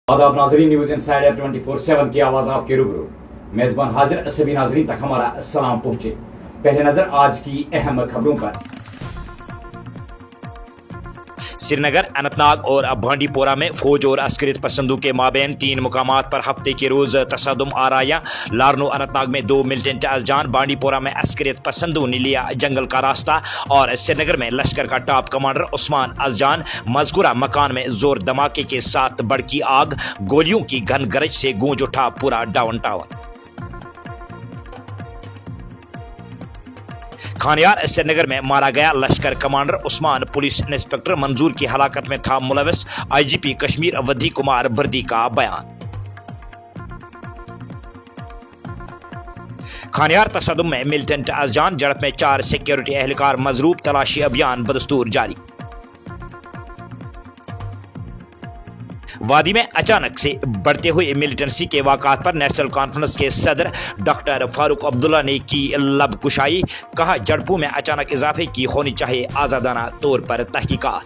आदाब नाजरीन, news insider 24/7 की आवाज आपके रूबरू मेजबान हाजिर। सभी नाजरीन तक हमारा सलाम पहुंचे। पहले नजर आज की अहम खबरों पर। श्रीनगर, अनंतनाग और बांडीपोरा में फौज और अस्करियत पसंदों के माबैन 3 मुकामात पर हफ्ते के रोज तसादुम आराया। लारनो अनंतनाग में 2 मिलिटेंट अजान, बांडीपोरा में अस्करियत पसंदों ने लिया जंगल का रास्ता और श्रीनगर में लश्कर का टॉप कमांडर उस्मान अजान। मज़कूरा मकान में जोर धमाके के साथ भड़की आग, गोलियों की घन गरज से गूंज उठा पूरा डाउन टाउन। खानियार, श्रीनगर में मारा गया लश्कर कमांडर उस्मान। पुलिस इंस्पेक्टर मंजूर की हलाकत में था मुलविस। आईजीपी कश्मीर वधी कुमार बर्दी का बयान। खानियार तसदुम में मिलिटेंट अजान, झड़प में 4 सिक्योरिटी एहलकार मजरूब, तलाशी अभियान बदस्तूर जारी। वादी में अचानक से बढ़ते हुए मिलिटेंसी के वाक़ात पर नेशनल कॉन्फ्रेंस के सदर डॉक्टर फारूक अब्दुल्ला ने की लबकुशाई। कहा, झड़पों में अचानक इजाफे की होनी चाहिए आज़ादाना तौर पर तहकीकात।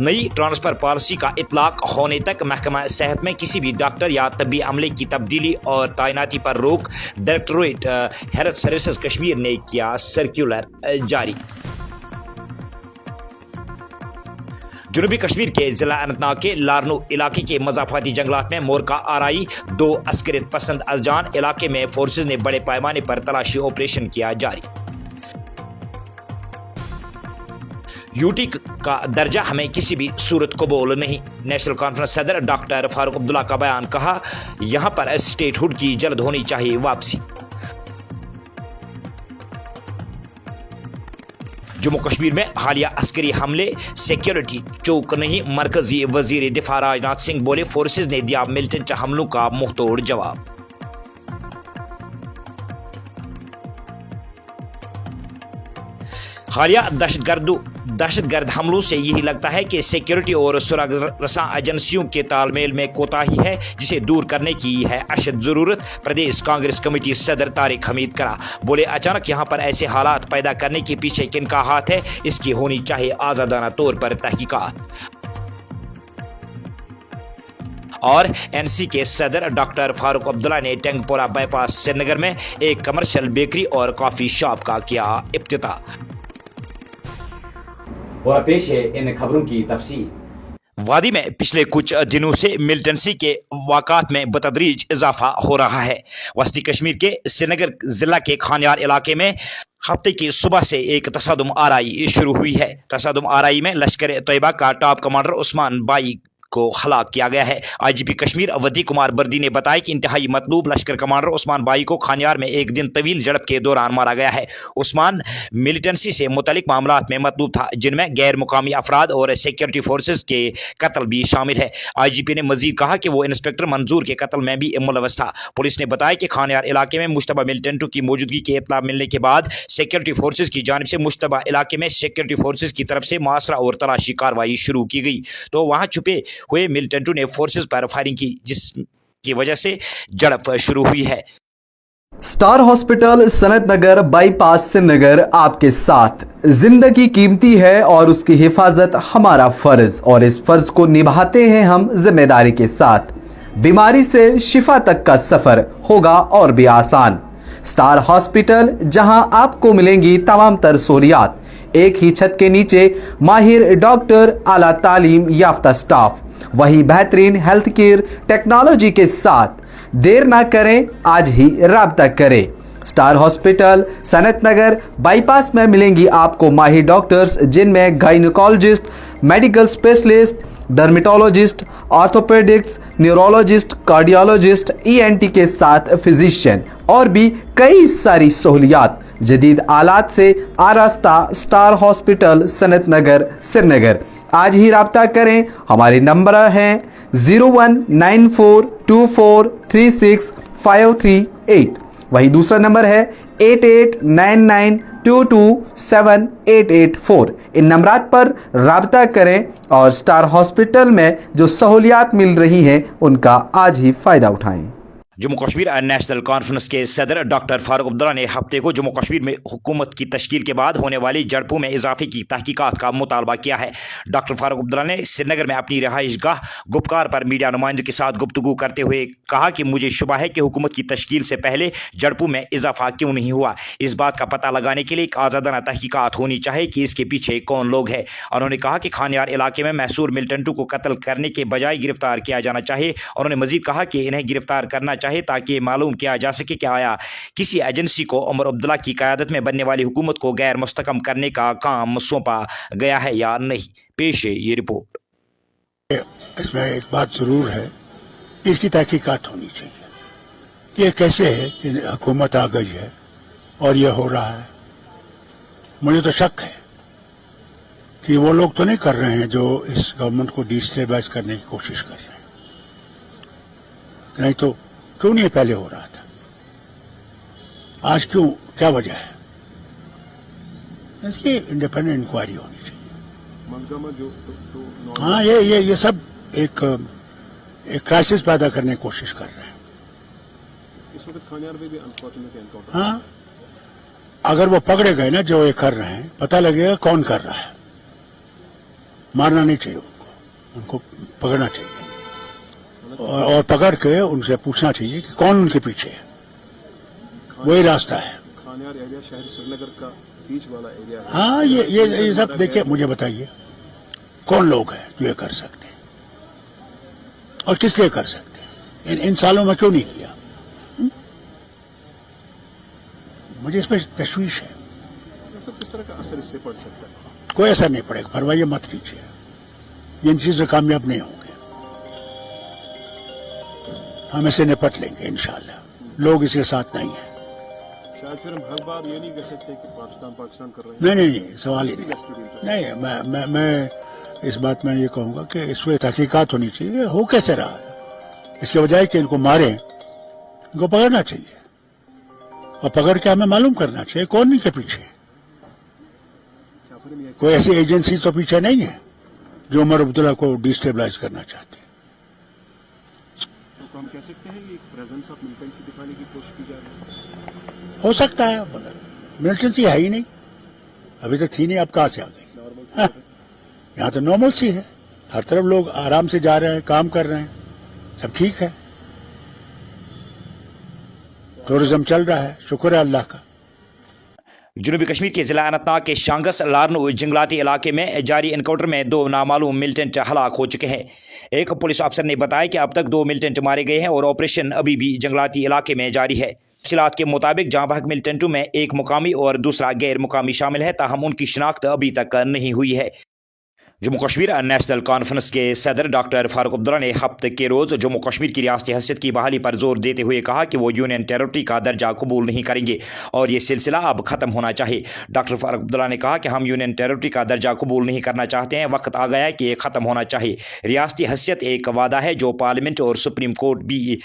नई ट्रांसफर पॉलिसी का इतलाक होने तक महकमा सेहत में किसी भी डॉक्टर या तबी अमले की तब्दीली और तैनाती पर रोक। डायरेक्टरेट हेल्थ सर्विसेज कश्मीर ने किया सर्कुलर जारी। जनूबी कश्मीर के जिला अनंतनाग के लारनो इलाके के मजाफाती जंगलात में मोरका आराई, 2 अस्करियत पसंद अजान। इलाके में फोर्सेज ने बड़े पैमाने पर तलाशी ऑपरेशन किया जारी। यूटी का दर्जा हमें किसी भी सूरत कबूल नहीं। नेशनल कॉन्फ्रेंस सदर डॉक्टर फारूक अब्दुल्ला का बयान। कहा, यहां पर स्टेटहुड की जल्द होनी चाहिए वापसी। जम्मू कश्मीर में हालिया अस्करी हमले सिक्योरिटी चौक नहीं। मरकजी वजीर दिफा राजनाथ सिंह बोले, फोर्सेज ने दिया मिलिटेंट हमलों का मुंहतोड़ जवाब। हालिया दहशतगर्द हमलों से यही लगता है कि सिक्योरिटी और सुरक्षा रसा एजेंसियों के तालमेल में कोताही है, जिसे दूर करने की है अशद जरूरत। प्रदेश कांग्रेस कमेटी सदर तारिक हमीद करा बोले, अचानक यहां पर ऐसे हालात पैदा करने के पीछे किनका हाथ है, इसकी होनी चाहिए आज़ादाना तौर पर तहकीकात। और एनसी के सदर डॉक्टर फारूक अब्दुल्ला ने टंगपोरा बाईपास श्रीनगर में एक कमर्शियल बेकरी और कॉफी शॉप का किया इफ्तिताह। और पेश है इन खबरों की तफसील। वादी में पिछले कुछ दिनों से मिलिटेंसी के वाक़ात में बतदरीज इजाफा हो रहा है। वस्ती कश्मीर के श्रीनगर जिला के खानियार इलाके में हफ्ते की सुबह से एक तसादुम आराई शुरू हुई है। तसादुम आराई में लश्कर तैयबा का टॉप कमांडर उस्मान बाई को हलाक किया गया है। आईजीपी कश्मीर वधी कुमार बर्दी ने बताया कि इंतहाई मतलूब लश्कर कमांडर उस्मान बाई को खानियार में एक दिन तवील झड़प के दौरान मारा गया है। उस्मान मिलिटेंसी से मुतलिक मामलात में मतलूब था, जिनमें गैर मुकामी अफराद और सिक्योरिटी फोर्सेज के कत्ल भी शामिल है। आईजीपी ने मजीद कहा कि वो इंस्पेक्टर मंजूर के कत्ल में भी मुलविस था। पुलिस ने बताया कि खानियार इलाके में मुश्तबा मिलिटेंटों की मौजूदगी की इत्तला मिलने के बाद सिक्योरिटी फोर्सेज की जानिब से मुश्तबा इलाके में सिक्योरिटी फोर्सेज की तरफ से मुआसरा और तलाशी कार्रवाई शुरू की गई, तो वहाँ छुपे हुए मिलिटेंटों ने फोर्सेज पर फायरिंग की, जिसकी वजह से झड़प शुरू हुई है। स्टार हॉस्पिटल सनत नगर बाईपास श्रीनगर आपके साथ। जिंदगी कीमती है और उसकी हिफाजत हमारा फर्ज, और इस फर्ज को निभाते हैं हम जिम्मेदारी के साथ। बीमारी से शिफा तक का सफर होगा और भी आसान। स्टार हॉस्पिटल, जहां आपको मिलेंगी तमाम तर सहूलियात, एक ही छत के नीचे माहिर डॉक्टर, आला तालीम याफ्ता स्टाफ, वही बेहतरीन हेल्थ केयर टेक्नोलॉजी के साथ। देर ना करें, आज ही राब्ता करें। स्टार हॉस्पिटल सनत नगर बाईपास में मिलेंगी आपको माहिर डॉक्टर्स, जिनमें gynaecologist, medical specialist, dermatologist, orthopaedics, neurologist, cardiologist, ENT के साथ फिजिशियन और भी कई सारी सहूलियात जदीद आलात से आरास्ता। स्टार हॉस्पिटल सनत नगर श्रीनगर, आज ही राब्ता करें। हमारे नंबर हैं 019424365538। वही दूसरा नंबर है 8899227884। इन नंबरात पर राब्ता करें और स्टार हॉस्पिटल में जो सहूलियात मिल रही हैं उनका आज ही फ़ायदा उठाएं। जम्मू कश्मीर नेशनल कॉन्फ्रेंस के सदर डॉक्टर फारूक अब्दुल्ला ने हफ्ते को जम्मू कश्मीर में हुकूमत की तश्कील के बाद होने वाली झड़पों में इजाफे की तहकीकात का मुतालबा किया है। डॉक्टर फारूक अब्दुल्ला ने श्रीनगर में अपनी रहाइश गाह गुपकार पर मीडिया नुमाइंदों के साथ गुफ्तगू करते हुए कहा कि मुझे शुबा है कि हुकूमत की तश्कील से पहले झड़पों में इजाफा क्यों नहीं हुआ। इस बात का पता लगाने के लिए एक आज़ादाना तहकीकात होनी चाहिए कि इसके पीछे कौन लोग हैं। उन्होंने कहा कि खानियार इलाके में मैसूर मिलिटेंटों को कत्ल करने के बजाय गिरफ्तार किया जाना चाहिए। उन्होंने मजीद कहा कि इन्हें गिरफ्तार करना चाहिए ताकि मालूम किया जा सके कि आया किसी एजेंसी को उमर अब्दुल्ला की क़यादत में बनने वाली हुकूमत को गैर मुस्तकम करने का काम सौंपा गया है या नहीं। पेश है ये रिपोर्ट। इसमें एक बात जरूर है, इसकी तहकीकात होनी चाहिए। ये कैसे है कि हुकूमत आ गई है और ये हो रहा है। मुझे तो शक है कि वो लोग तो नहीं कर रहे हैं जो इस गवर्नमेंट को डिस्टेबलाइज करने की कोशिश कर रहे हैं। नहीं तो क्यों नहीं पहले हो रहा था, आज क्यों, क्या वजह है? इसकी इंडिपेंडेंट इंक्वायरी होनी चाहिए। हाँ, ये सब एक क्राइसिस पैदा करने की कोशिश कर रहे हैं। इस वक्त खानियार में भी अनफॉर्चुनेटली एनकाउंटर। हाँ, अगर वो पकड़े गए ना जो ये कर रहे हैं, पता लगेगा कौन कर रहा है। मारना नहीं चाहिए उनको पकड़ना चाहिए और पकड़ के उनसे पूछना चाहिए कि कौन उनके पीछे है। वही रास्ता है। खानियार एरिया शहर श्रीनगर का बीच वाला एरिया है। हाँ, ये सब देखिए, मुझे बताइए कौन लोग हैं जो ये कर सकते हैं और किस लिए कर सकते हैं। इन सालों में क्यों नहीं किया? मुझे इस पर तशवीश है। किस तरह का असर इससे पड़ सकता है? कोई असर नहीं पड़ेगा, परवाह मत कीजिए। इन चीजों से कामयाब नहीं होंगे। हम इसे निपट लेंगे इंशाल्लाह। लोग इसके साथ नहीं है। शायद फिर हम हर बार ये नहीं कह सकते कि पाकिस्तान कर रहे हैं। नहीं, सवाल ही नहीं। मैं इस बात में ये कहूंगा कि इस पर तहकीकात होनी चाहिए। हो कैसे रहा है, इसके बजाय कि इनको मारें, इनको पकड़ना चाहिए और पकड़ के हमें मालूम करना चाहिए कौन इनके पीछे। कोई ऐसी एजेंसी तो पीछे नहीं है जो उमर अब्दुल्ला को डिस्टेबलाइज करना चाहती है। तो हम कह सकते हैं कि एक प्रेजेंस ऑफ मिलिटेंसी दिखाने की कोशिश की जा रही है। हो सकता है, मगर मिलिटेंसी है ही नहीं, अभी तक थी नहीं, अब कहां से आ गई? हाँ, यहाँ तो नॉर्मल सी है। हर तरफ लोग आराम से जा रहे हैं, काम कर रहे हैं, सब ठीक है। टूरिज्म चल रहा है, शुक्र है अल्लाह का। जनूबी कश्मीर के जिला अनंतनाग के शांगस लारनू जंगलाती इलाके में जारी एनकाउंटर में 2 नामालूम मिलिटेंट हलाक हो चुके हैं। एक पुलिस अफसर ने बताया कि अब तक 2 मिलिटेंट मारे गए हैं और ऑपरेशन अभी भी जंगलाती इलाके में जारी है। तफसीलात के मुताबिक जहां भाग मिलिटेंटों में एक मुकामी और दूसरा गैर मुकामी शामिल है, ताहम उनकी शिनाख्त अभी तक नहीं हुई है। जम्मू कश्मीर नेशनल कॉन्फ्रेंस के सदर डॉक्टर फारूक अब्दुल्ला ने हफ्ते के रोज़ जम्मू कश्मीर की रियासती हैसियत की बहाली पर जोर देते हुए कहा कि वो यूनियन टेरिटरी का दर्जा कबूल नहीं करेंगे और ये सिलसिला अब ख़त्म होना चाहिए। डॉक्टर फारूक अब्दुल्ला ने कहा कि हम यूनियन टेरिटरी का दर्जा कबूल नहीं करना चाहते हैं, वक्त आ गया है कि ये ख़त्म होना चाहिए। रियासती हैसियत एक वादा है जो पार्लियामेंट और सुप्रीम कोर्ट भी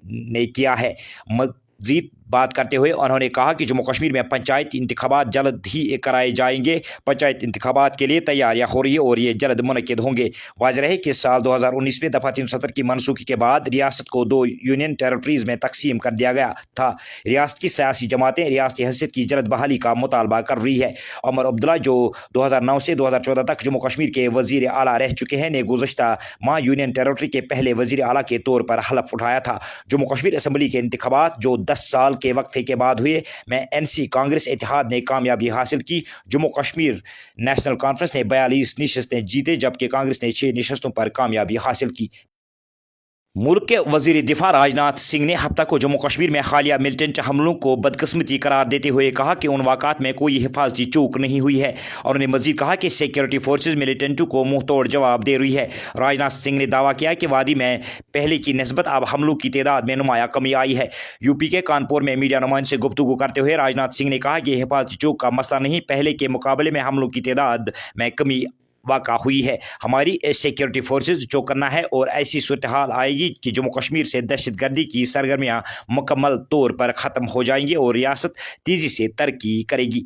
ने किया है। मज़ीद बात करते हुए उन्होंने कहा कि जम्मू कश्मीर में पंचायती इंतखाबात जल्द ही कराए जाएंगे। पंचायत इंतखाबात के लिए तैयारियां हो रही है और ये जल्द मुनक़िद होंगे। वाज़ेह है कि साल 2019 में दफ़ा 370 की मनसूखी के बाद रियासत को 2 यूनियन टेरिटरीज़ में तकसीम कर दिया गया था। रियासत की सियासी जमातें रियासती हैसियत की जल्द बहाली का मुतालबा कर रही है। उमर अब्दुल्ला जो 2009 से 2014 तक जम्मू कश्मीर के वज़ीर आला रह चुके हैं, ने गुज़श्ता माह यूनियन टेरिटरी के पहले वज़ीर आला के तौर पर हलफ उठाया था। जम्मू कश्मीर असम्बली के इंतखाबात जो 10 साल के वक्फे के बाद हुए में NC कांग्रेस इत्तेहाद ने कामयाबी हासिल की। जम्मू कश्मीर नेशनल कॉन्फ्रेंस ने 42 नशिस्तें जीते जबकि कांग्रेस ने 6 नशिस्तों पर कामयाबी हासिल की। मुल्क के वज़ीर दिफा राजनाथ सिंह ने हफ्ता को जम्मू कश्मीर में हालिया मिलिटेंट हमलों को बदकिस्मती करार देते हुए कहा कि उन वाक़ात में कोई हिफाजती चूक नहीं हुई है और उन्होंने मज़ीद कहा कि सिक्योरिटी फोर्सेज मिलिटेंटों को मुँह तोड़ जवाब दे रही है। राजनाथ सिंह ने दावा किया कि वादी में पहले की निस्बत अब हमलों की तादाद में नुमाया कमी आई है। यूपी के कानपुर में मीडिया नुमाइंदों से गुफ्तगू करते हुए राजनाथ सिंह ने कहा कि हिफाजती चूक का मसला नहीं, पहले के मुकाबले में हमलों की तादाद में कमी वाक़ा हुई है। हमारी सिक्योरिटी फोर्सेज जो करना है और ऐसी सूरत हाल आएगी कि जम्मू कश्मीर से दहशत गर्दी की सरगर्मियाँ मुकम्मल तौर पर ख़त्म हो जाएंगी और रियासत तेज़ी से तरक्की करेगी।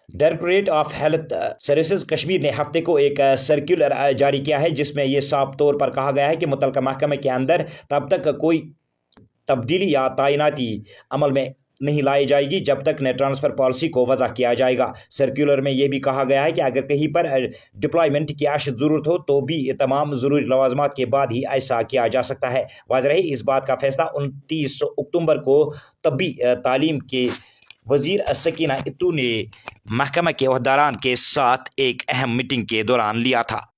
Directorate of health services Kashmir ने हफ्ते को एक सर्कुलर जारी किया है जिसमें यह साफ तौर पर कहा गया है कि मुतल्लिका महकमे के अंदर तब तक कोई तब्दीली या तैनाती अमल में नहीं लाई जाएगी जब तक नेट ट्रांसफ़र पॉलिसी को वज़ा किया जाएगा। सर्कुलर में यह भी कहा गया है कि अगर कहीं पर डिप्लॉयमेंट की अशद ज़रूरत हो तो भी तमाम ज़रूरी लवाज़मात के बाद ही ऐसा किया जा सकता है। वाज़ रहे इस बात का फैसला 29 अक्टूबर को तबी तालीम के वज़ीर सकीना इत्तू ने महकमा के अहदेदारान के साथ एक अहम मीटिंग के दौरान लिया था।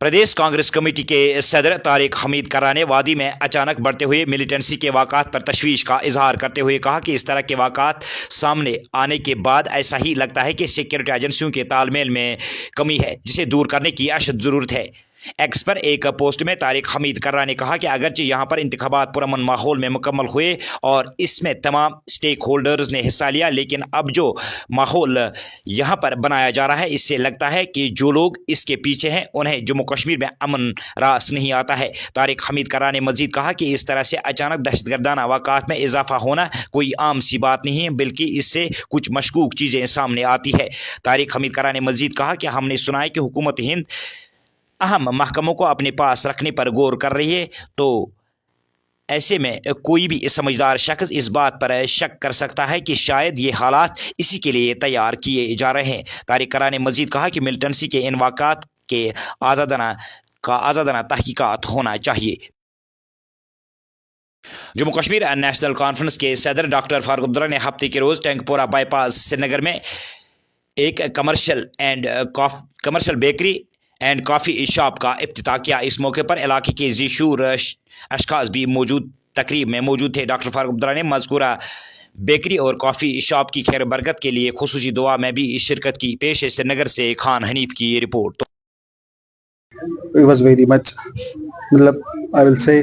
प्रदेश कांग्रेस कमेटी के सदर तारिक हमीद कर्रा ने वादी में अचानक बढ़ते हुए मिलिटेंसी के वाक़ात पर तशवीश का इजहार करते हुए कहा कि इस तरह के वाक़ात सामने आने के बाद ऐसा ही लगता है कि सिक्योरिटी एजेंसियों के तालमेल में कमी है जिसे दूर करने की अशद ज़रूरत है। एक्स पर एक पोस्ट में तारिक हमीद कर्रा ने कहा कि अगरचे यहाँ पर इंतखाबात पुरअमन माहौल में मुकम्मल हुए और इसमें तमाम स्टेक होल्डर्स ने हिस्सा लिया, लेकिन अब जो माहौल यहाँ पर बनाया जा रहा है इससे लगता है कि जो लोग इसके पीछे हैं उन्हें जम्मू कश्मीर में अमन रास नहीं आता है। तारिक हमीद कर्रा ने मजीद कहा कि इस तरह से अचानक दहशतगर्दाना वाक़ात में इजाफा होना कोई आम सी बात नहीं है, बल्कि इससे कुछ मशकूक चीज़ें सामने आती है। तारिक हमीद कर्रा ने मजीद कहा कि हमने सुना है कि हुकूमत हिंद अहम महकमों को अपने पास रखने पर गौर कर रही है, तो ऐसे में कोई भी समझदार शख्स इस बात पर शक कर सकता है कि शायद ये हालात इसी के लिए तैयार किए जा रहे हैं। तारिक कर्रा ने मजीद कहा कि मिलिटेंसी के इन वाक़ात के आज़ादाना तहकीकात होना चाहिए। जम्मू कश्मीर नेशनल कॉन्फ्रेंस के सदर डॉक्टर फारूक अब्दुल्ला ने हफ्ते के रोज़ टैंकपोरा बाईपास श्रीनगर में एक commercial bakery and coffee shop का इफ्तिताह किया। इस मौके पर इलाके के ज़ीशूर अशखास भी तकरीब में मौजूद थे। डॉक्टर फारूक अब्दुल्ला ने मज़कूरा बेकरी और कॉफ़ी शॉप की खैर बरकत के लिए खुसूसी दुआ में भी शिरकत की। पेश श्रीनगर से खान हनीफ की ये report. It was very much, मतलब आई विल से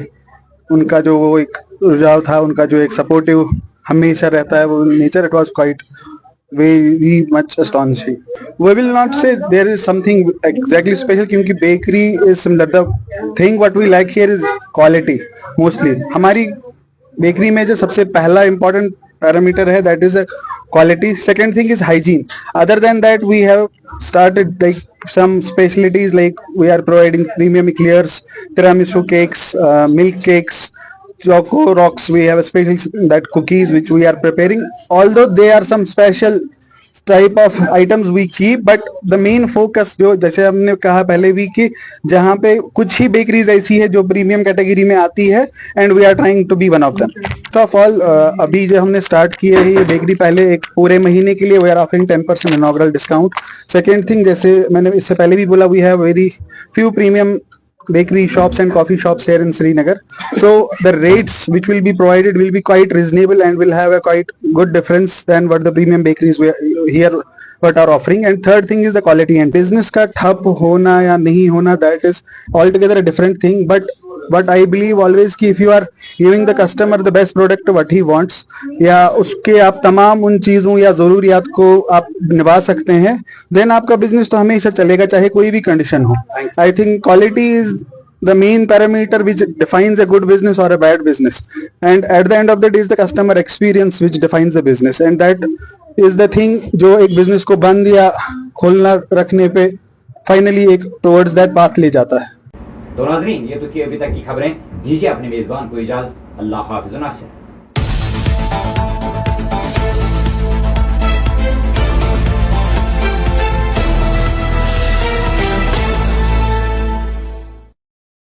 उनका जो वो एक रुझाव था, उनका जो एक सपोर्टिव हमेशा रहता है वो nature, it was quite very much astonishing. We will not say there is something exactly special क्योंकि bakery is similar. The thing what we like here is quality mostly. हमारी bakery में जो सबसे पहला important parameter है that is quality. Second thing is hygiene. Other than that we have started like some specialties like we are providing premium eclairs, tiramisu cakes, milk cakes, Choco Rocks. We have a special that cookies which we are preparing. Although they are some special type of items we keep, but the main focus जो जैसे हमने कहा पहले भी कि जहाँ पे कुछ ही बेकरीज ऐसी है जो प्रीमियम कैटेगरी में आती है and we are trying to be one of them. First of all, अभी जो हमने स्टार्ट किए है ये बेकरी पहले एक पूरे महीने के लिए we are offering 10% inaugural discount. Second thing, जैसे मैंने इससे पहले भी बोला, we have very few premium bakery shops and coffee shops here in Srinagar, so the rates which will be provided will be quite reasonable and will have a quite good difference than what the premium bakeries here what are offering. And third thing is the quality and business का ठप होना या नहीं होना, that is altogether a different thing, but I believe always कि if you are giving the customer the best product what he wants या उसके आप तमाम उन चीज़ों या ज़रूरियात को आप निभा सकते हैं, then आपका बिजनेस तो हमेशा चलेगा चाहे कोई भी कंडीशन हो. I think quality is the main parameter which defines a good business or a bad business, and at the end of the day is the customer experience which defines the business, and that is the thing जो एक business को बंद या खोलना रखने पे finally एक towards that path ले जाता है. तो नाज़रीन, ये तो थी अभी तक की खबरें. दीजिए अपने मेज़बान को इजाज़त. अल्लाह हाफ़िज़.